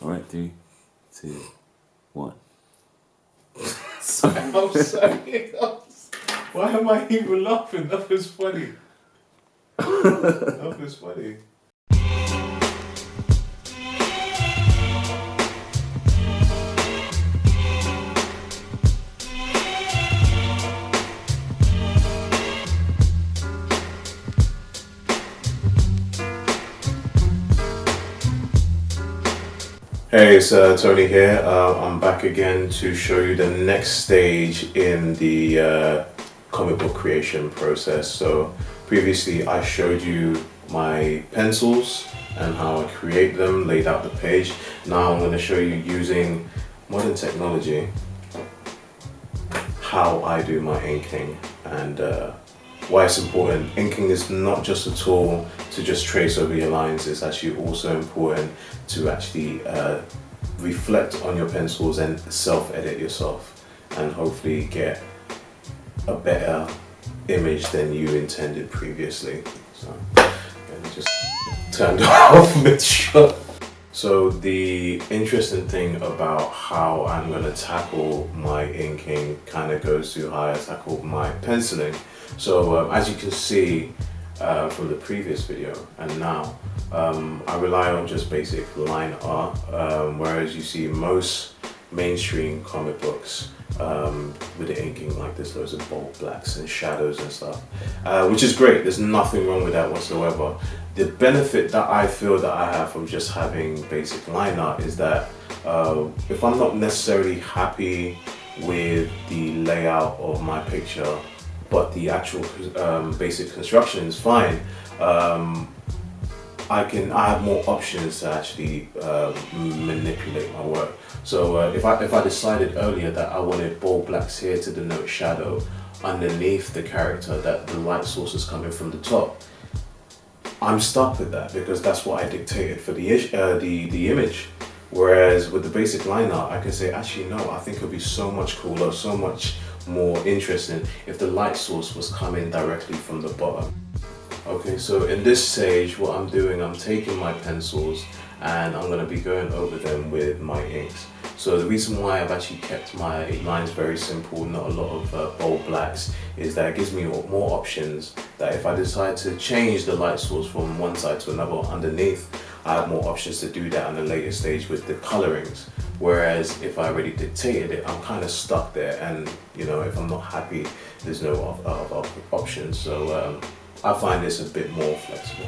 Alright, 3, 2, 1. I'm sorry. Why am I even laughing? That was funny. That was funny. Hey, it's Tony here. I'm back again to show you the next stage in the comic book creation process. So previously I showed you my pencils and how I create them, laid out the page. Now I'm going to show you using modern technology how I do my inking and why it's important. Inking is not just a tool to just trace over your lines, it's actually also important to actually reflect on your pencils and self-edit yourself and hopefully get a better image than you intended previously. So let me just turn off mid-shot. So the interesting thing about how I'm going to tackle my inking kind of goes to how I tackle my penciling. So as you can see from the previous video and now, I rely on just basic line art, whereas you see most mainstream comic books with the inking like this, loads of bold blacks and shadows and stuff, which is great. There's nothing wrong with that whatsoever. The benefit that I feel that I have from just having basic line art is that if I'm not necessarily happy with the layout of my picture, but the actual basic construction is fine, I have more options to actually manipulate my work. So if I decided earlier that I wanted bold blacks here to denote shadow underneath the character, that the light source is coming from the top, I'm stuck with that because that's what I dictated for the image. Whereas with the basic line art, I can say, actually no, I think it would be so much cooler, so much more interesting if the light source was coming directly from the bottom. Okay, so in this stage, what I'm doing, I'm taking my pencils and I'm going to be going over them with my inks. So the reason why I've actually kept my lines very simple, not a lot of bold blacks, is that it gives me more options, that if I decide to change the light source from one side to another underneath, I have more options to do that on a later stage with the colorings. Whereas if I already dictated it, I'm kind of stuck there, and you know, if I'm not happy, there's no options. So I find this a bit more flexible.